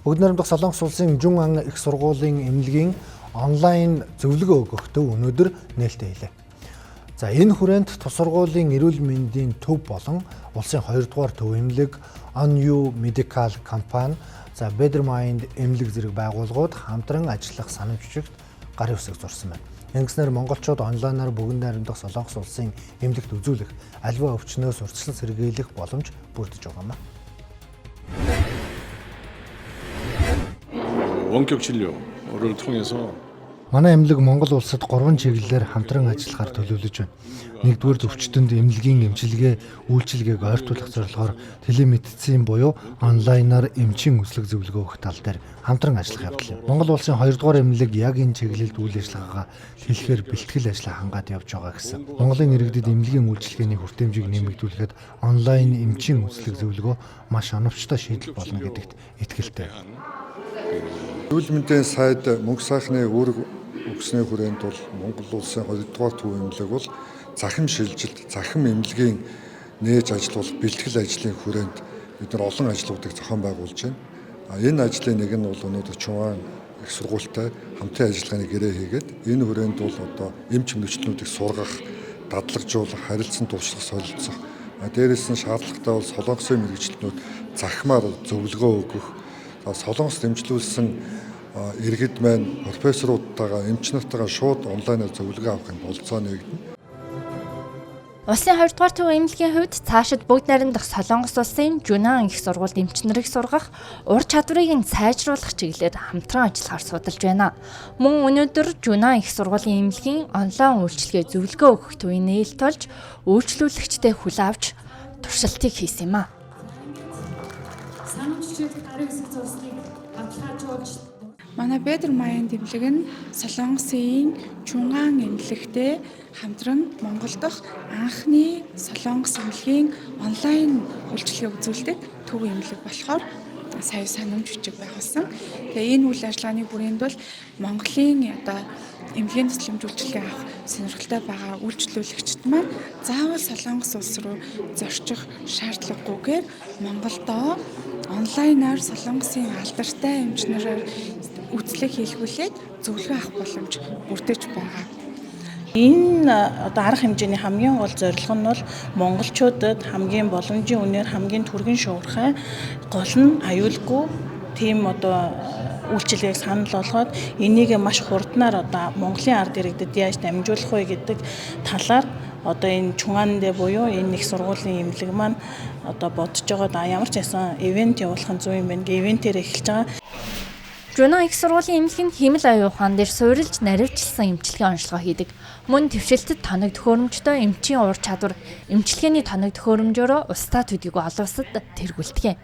Бүгд найрамдах Солонгос улсын Жун ан их сургуулийн эмнэлгийн онлайн зөвлөгөө өгөх төв өнөөдөр нээлттэй хийлээ. За энэ хүрээнд тус сургуулийн эрүүл мэндийн төв болон улсын 2 дугаар төв эмнэлэг OnU Medical компани, за Better Mind эмнэлэг зэрэг байгууллагууд хамтран ажиллах санамжчигт гарын үсэг зурсан байна. Ингэснээр монголчууд онлайнаар бүгд найрамдах Солонгос улсын эмнэлэгт үзүүлэх аливаа өвчнөөс урьдчилан сэргийлэх боломж бүрдэж байгаа юм. 원격 진료를 통해서 манай эмнэлэг Монгол улсад 3 чиглэлээр хамтран ажиллахаар төлөвлөж байна. Нэгдүгээр өвчтөнд эмнэлгийн эмчилгээ үйлчилгээг ойртуулах зорилгоор телемедицин буюу онлайнаар эмчийн үзлэг зөвлөгөө өгөх тал дээр хамтран ажиллах явдал юм. Монгол улсын 2 дугаар эмнэлэг яг энэ чиглэлд үйл ажиллагаагаа хэлэхээр бэлтгэл ажлаа хангаад явж байгаа гэсэн. Монголын иргэдэд эмнэлгийн үйлчилгээний хүртээмжийг нэмэгдүүлэхэд онлайн эмчийн үзлэг зөвлөгөө маш оновчтой шийдэл болно гэдэгт итгэлтэй. Эрүүл мэндийн сайд мөнгө сайхны үүрэг өгсөний хүрээнд бол Монгол улсын 2 дугаар төв эмнэлэг бол захим шилжилт, захим эмнэлгийн нээж ажиллуулах бэлтгэл ажлын хүрээнд бид нар олон ажлуудыг зохион байгуулж байна. Энэ ажлын нэг нь бол өнөөдөр Чуан их сургуультай хамтын ажиллагааны гэрээ хийгээд энэ хүрээнд бол одоо эмч эмнэлчнүүдийг сургах, дадлагжуулах, харилцан туршлах, солилцох. Дээрээс нь шаардлагатай бол солонгосын мэргэжилтнүүд захимаар зөвлөгөө өгөх, Солонгост эмчлүүлсэн иргэд маань профессоруудтайгаа эмч нартайгаа шууд онлайнаар зөвлөгөө авахын болцоо нэгдэнэ. Улсын 2 дугаар төв эмнэлгийн хувьд цаашид бүгд найрамдах Солонгос улсын Жун ан их сургуульд эмч нарыг сургах, ур чадварыг нь сайжруулах чиглэлээр хамтран ажиллахаар судалж байна. Мөн өнөөдөр Жун ан их сургуулийн эмнэлгийн онлайн үйлчилгээ зөвлөгөө өгөх төвийн нээлт болж үйлчлүүлэгчтэй хүл авч туршилтыг хийсэн юм а. Манай Better Mind эмнэлэг нь Солонгосын Жун ан эмнэлэгтэй хамтран Монгол дахь анхны Солонгос эмнэлгийн онлайн үйлчилгээ үзүүлдэг төв эмнэлэг болохоор сая санамж бичиг байгуулсан. Тэгээ энэ үйл ажиллагааны хүрээнд бол Монголын одоо эмнэлгийн тусламж үйлчилгээ авах сонирхолтой байгаа үйлчлүүлэгчид маань заавал Солонгос улс руу зорчих шаардлагагүйгээр Монголдоо онлайнаар Солонгосын алдартай эмч нараар үзлэг хийлгүүлээд зөвлөгөө авах боломж бүрдэж байгаа. Энэ одоо арга хэмжээний хамгийн гол зорилго нь бол монголчуудад хамгийн боломжийн үнээр хамгийн түргэн шуурхай гол нь аюулгүй тийм одоо үйлчилгээг санал болгоод энийг маш хурднаар одоо Монголын ард иргэдэд яаж дамжуулах вэ гэдэг талаар одоо энэ Чунгаандэ буюу энэ их сургуулийн эмнэлэг маань одоо бодож байгаа ямар ч ясан ивент явуулах нь зөв юм байна. Ивентээр эхэлж байгаа. Жун ан их сургуулийн эмнэлэг нь хэмэл оюун ухаан дээр суурилж наривчлсан эмчилгээ онцлогоо хийдэг. Мөн твшилтэд тоног төхөөрөмжтой эмчийн ур чадвар, эмчилгээний тоног төхөөрөмжөөрөө устдаа төдийгүй олон улсад тэргүүлдэг.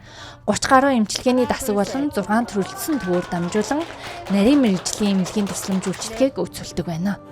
30 гаруй эмчилгээний дасаг болон 6 төрөлдсөн төвөөр дамжуулан нарийн мэргэжлийн эмнэлгийн тусламж үйлчилгээг үзүүлдэг байна.